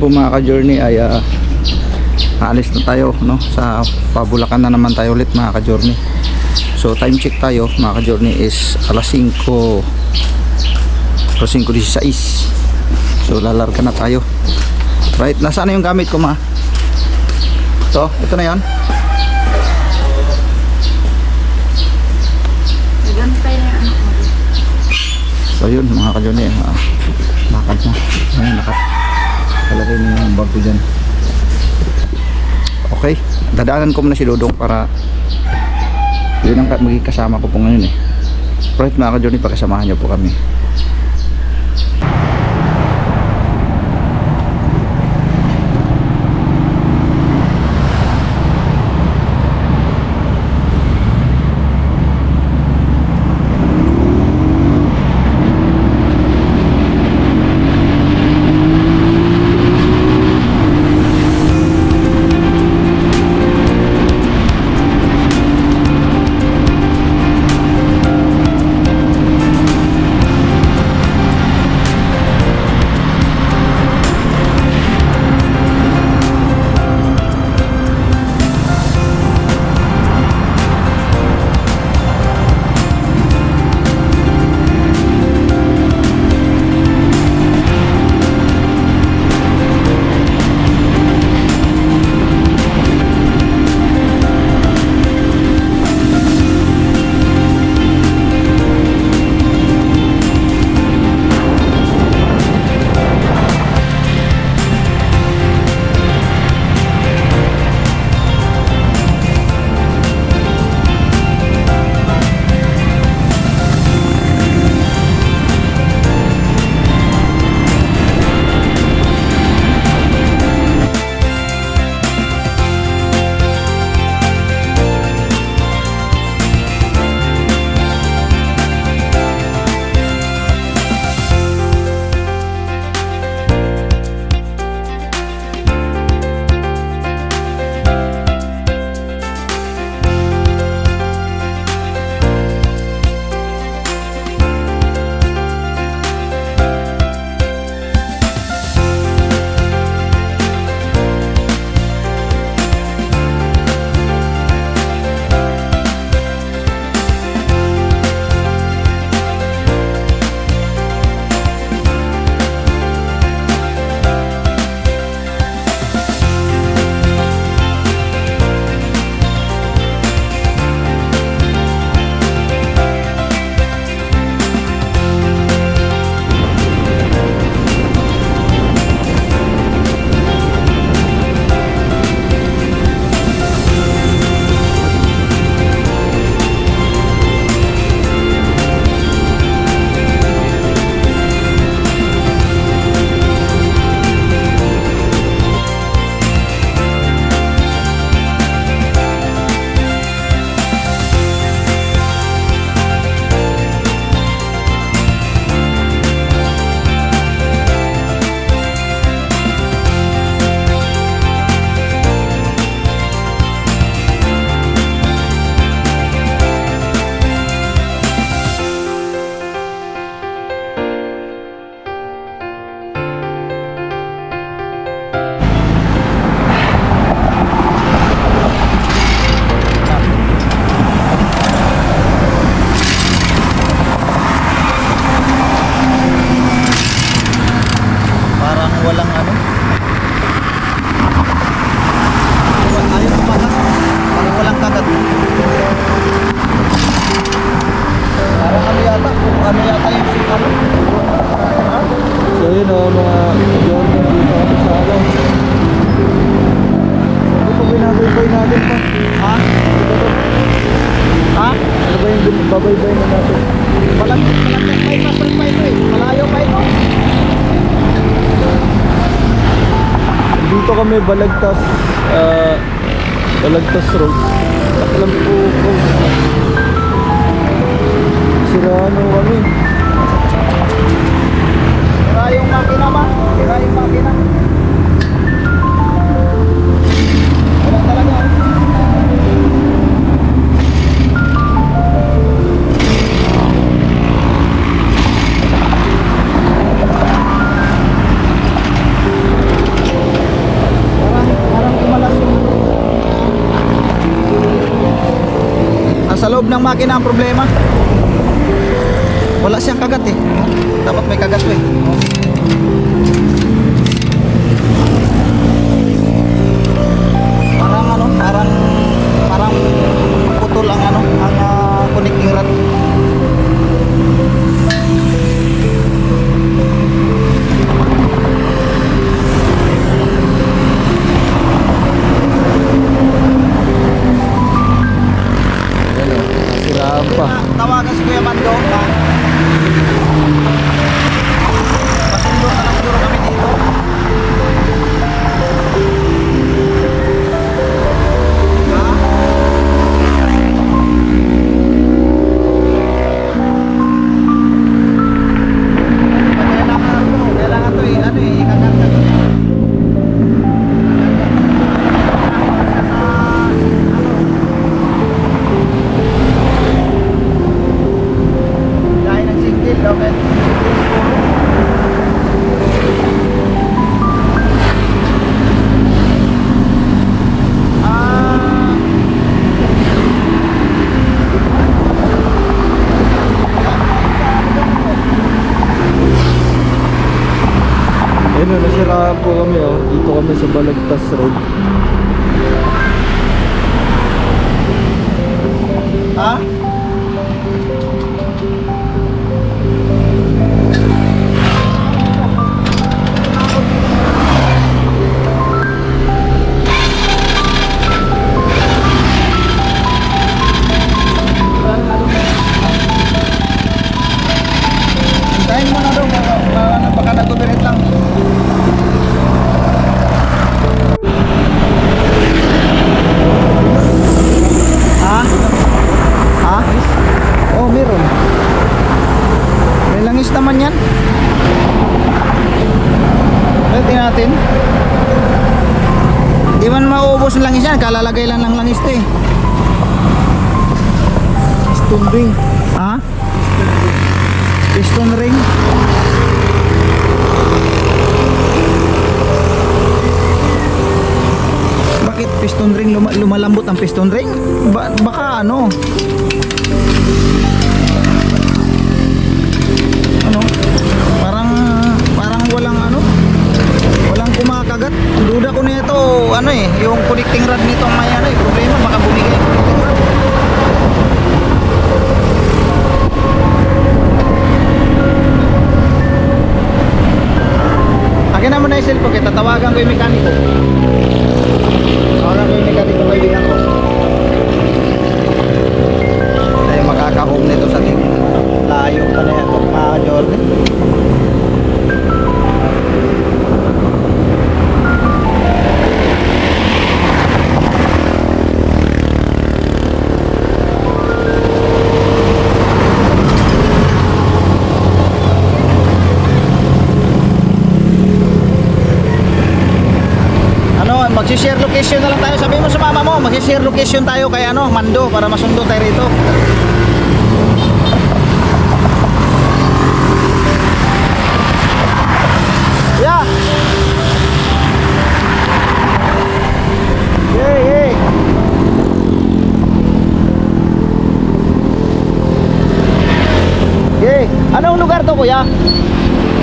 po mga ka-journey ay aalis na tayo, no? Sa Pabulacan na naman tayo ulit mga ka-journey. So time check tayo mga ka-journey is alas 5:16. So lalarga na tayo. Right, nasaan na yung gamit ko ma? Ito na yan. So yun mga ka-journey, lakad na. Ayan, nakalagay na yung bag ko dyan. Okay, dadaanan ko muna si Dodong para yun ang magiging kasama ko po ngayon eh. Right mga ka-journey, pagkasamahan niyo po kami. Babaybay na natin. Malapit bypass pa ito eh. Malayo pa ito. Dito kami Balagtas Road. Alam po siraan kami. Sira yung makina ba? Sira yung makina. Wala talaga. ng makina ang problema. Wala siyang kagat eh. Dapat may kagat eh. Parang ano, parang putol ang ano, ang connecting rod. Nasiraan pa. Tawagan si Kuya Mando. Pasundo na lang siguro kami dito. Kailangan to eh, ano eh, ikakarga to. Dahil ng single, okay? Ayun, nasiraan po kami oh. Dito kami sa Balagtas Road. Ha? Hintayin mo na daw, baka nag-operate lang. Ha? Ha? Oh, meron. May langis naman yan. Pwede natin. Di man mauubos ng langis yan, kalalagay lang ng langis to eh. Piston ring. Ha? Piston ring. Bakit piston ring? Lumalambot ang piston ring? Baka ano? Ano? Parang walang ano? Walang kumakagat. Duda ko nito, ano eh, yung connecting rod nito ang may ano eh, problema, baka bumigay yung connecting rod. Akin na muna yung cellphone, kaya tatawagan ko yung mekaniko. Tawagan ko yung mekaniko, kaibigan ko. Tayo makaka-home nito sa atin. Layo pa na yan, mga Jordan. Mag-share location na lang tayo. Sabi mo sa mama mo, mag-share location tayo kay ano, Mando, para masundo tayo rito. Yeah. Yay. Yay. Anong lugar to, kuya?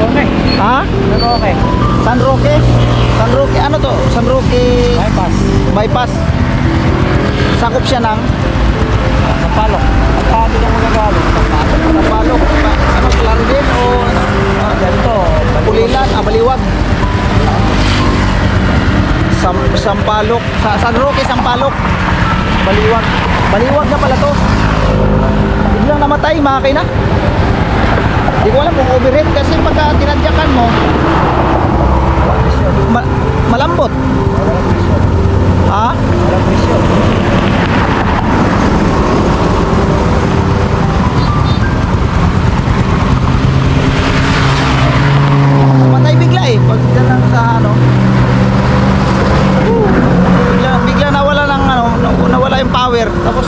Okay. Ha? Okay. San Roque? San Roque, ano to? San Roque Bypass. Bypass. Sakop siya ng Napalok. Napalok ang magagalit. Napalok. Ano, Claridel o ano? Ganito. Pulilan, Baliwag. Sampalok. San Roque, Sampalok. Baliwag. Baliwag na pala to. Biglang namatay, makakay na. Hindi ko alam kung overhead kasi pagka tinadyakan mo, malambot. Ha? Walang presyo. Namatay bigla eh. Pag dyan lang sa ano. Bigla nawala ng ano, nawala yung power. Tapos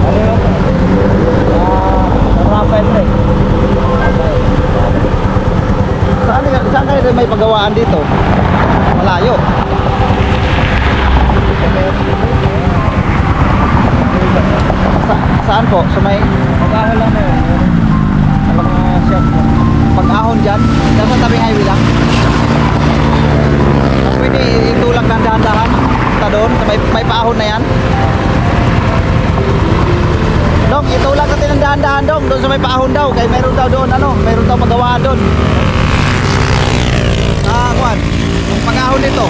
Ano yun? Rafael Rey. saan kayo may pagawaan dito? Malayo. Saan po? Sa may Mag-ahon lang na yun. Alam mo siya. pag-ahon dyan? Dyan sa tabing highway lang? Pwede itulak ng dahan-dahan. Ta doon, sa may paahon na yan. Dong, itulak natin ng dahan-dahan dong. Doon sa may paahon daw. Kaya mayroon daw doon, mayroon daw magawaan doon. Kuan, ang pag-ahon nito.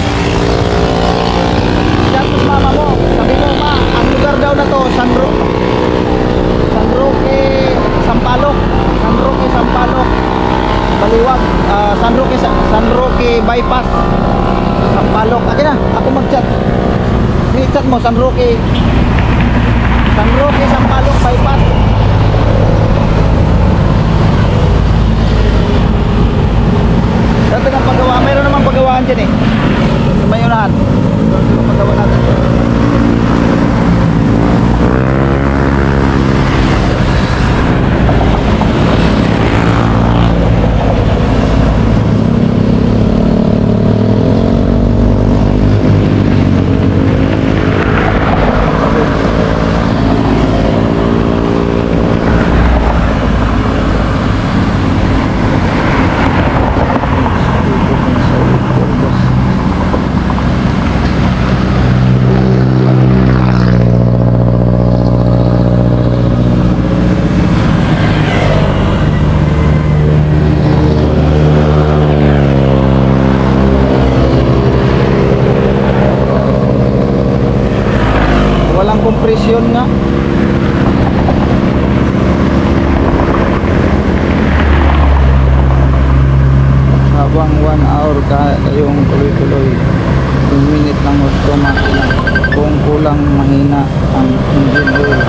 Diyan po mama mo. Sabi mo, ma, ang lugar daw na to, San Roque, Sampaloc. San Roque, Sampaloc. Baliwag. San Roque Bypass. Sampaloc. Akin na, ako mag-chat. I-chat mo, San Roque, Sampaloc Bypass. Dati ng paggawa, mayroon namang paggawaan dyan eh. Sa may unahan. Paggawa natin. Walang kompresyon nga. Habang 1 hour kayong tuloy-tuloy, 1 minute lang gusto makina. Kung kulang mahina ang engine oil,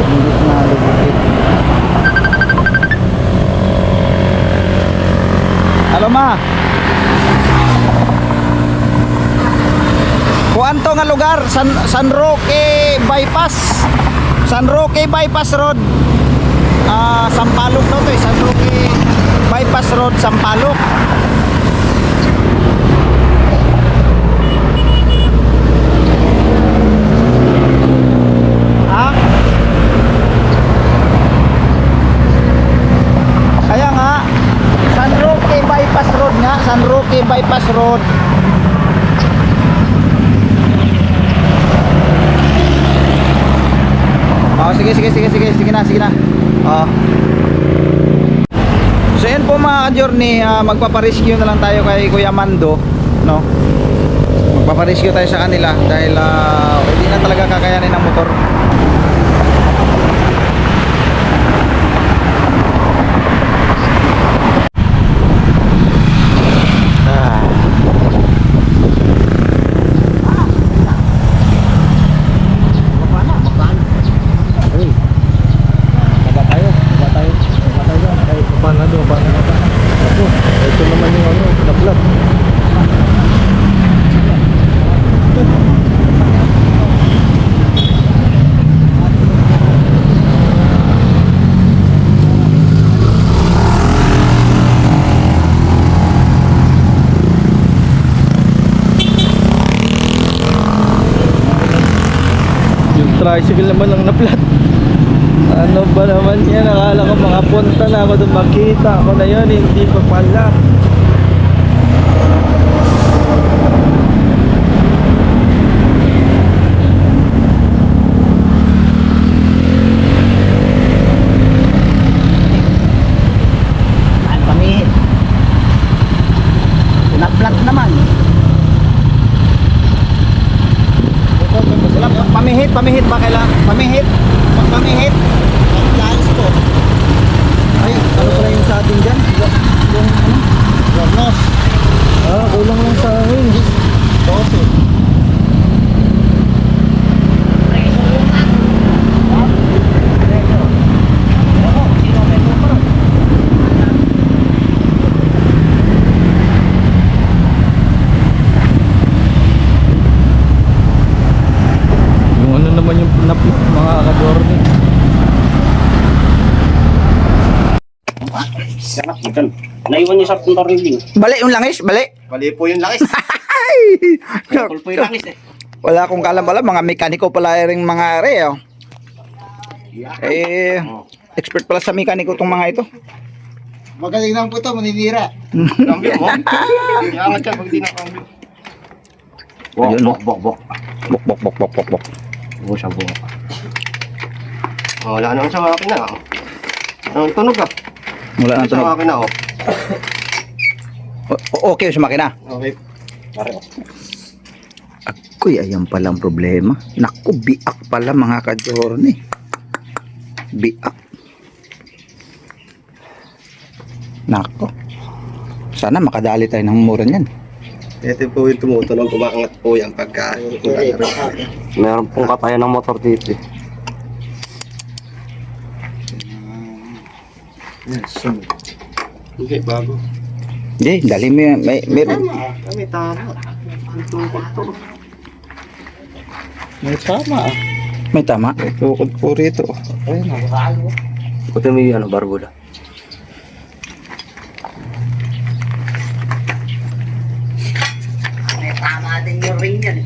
hindi na lubukit. Halo ma. Kuan to nga lugar, San Roque Bypass. San Roque Bypass Road. Sampaloc to to, San Roque Bypass Road, Sampaloc. Kaya nga, San Roque Bypass Road nga, San Roque Bypass Road. Oh, sige na. Oh. So yan po mga ka-journey, magpaparescue na lang tayo kay Kuya Mando, no? Magpaparescue tayo sa kanila dahil hindi na talaga kakayanin ng motor. Ito naman yung naplat. Yung tricycle naman ang naplat. Ano ba naman yan? Akala ko makapunta na ako doon, makita ako na yun, hindi pa pala. Ay, pamihit. Naplat naman. Pamihit ba kailangan? Pamihit. Lines po. Ay, ano pala yung sa atin dyan? Yung ano? Warnos. Kulang lang sa akin. 12. Yung ano naman yung mga ka-journey. Naiwan niya sa punta reading. Bali yung langis, bali. Mali po yung langis. Pulpo yung langis eh. Wala akong kalam-alam, mga mekaniko pala ring mga are. Oh. Eh, expert pala sa mekaniko itong mga ito. Magaling lang po ito, maninira. Cambio mo. Iangat siya pag di na cambio. Ayun, no? Bok. Bok, bok, bok, bok, bok, bok. Buo siya, buo. Wala naman sa akin na. Ang tunog ah. Wala nang Sa tunog. akin na oh. Okay sa makina. Okay. Pare oh. Ako'y ayan palang problema. Naku, biak pala mga ka-journey. Biak. Nako. Sana makadali tayo ng mura niyan. Ito po yung tumutunog, umaangat po yan pagka meron pong katayan ng motor dito. Hindi, bago. Hindi, dali mo yan. Meron. Kami tama. Ang tungkol to. May tama ah. May tama. Tukod po rito. Ayun ah. Puti mo yung barbuda. May tama din yung ring yan.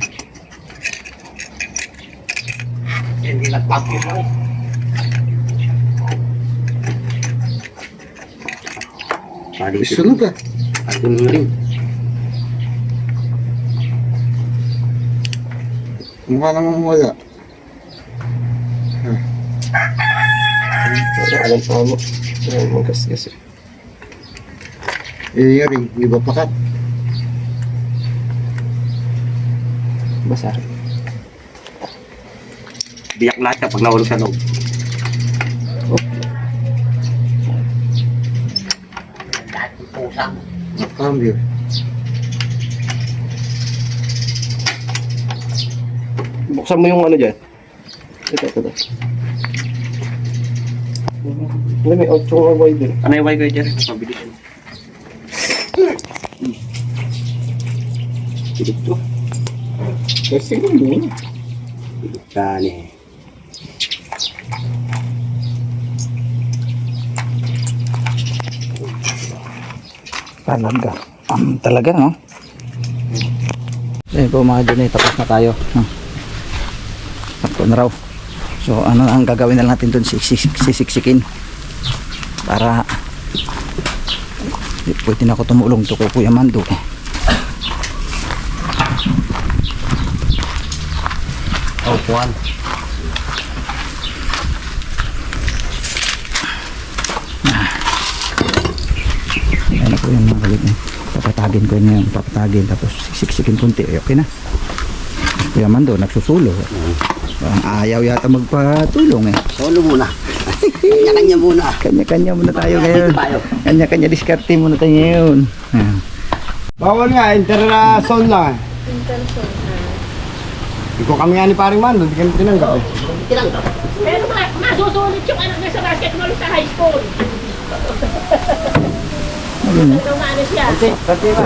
Hindi nagpapit mo eh. Sunog ah. Atin mo rin. Mukha namang wala. Alam sa mo. Magkas-gas eh. Eh, yung ring, di ba pakat? Basa. Biyak lahat kapag nahulog sa loob. Dati pusang. Cambio. Buksan mo yung ano dyan. Ito. May 8 ang wider. Ano yung wider dyan? Mabilis yun. Ito. Kasi mo. Gani. Talaga. Talaga, no? Eh po mga Johnny, tapos na tayo. Takbo na raw. So ano ang gagawin na lang natin dun, sisiksikin. Para pwede na ako tumulong to kay Kuya Mando. Puan. Ayan po yung mga kalit na. Papatagin ko yun, papatagin tapos siksikin konti. Okay na. Kuya Mando, nagsusulo. Ang ayaw yata magpatulong eh. Solo muna. Kanya-kanya muna. Kanya-kanya muna tayo ngayon. Tayo. Kanya-kanya diskarte muna tayo ngayon. Ayan. Bawal nga, internason lang. Hindi ko kami nga ni paring man, hindi kami tinanggap eh. Tinanggap. Pero masusulit yung anak niya sa basketball sa high school. Ayun, Ano maano siya? Kasi ba?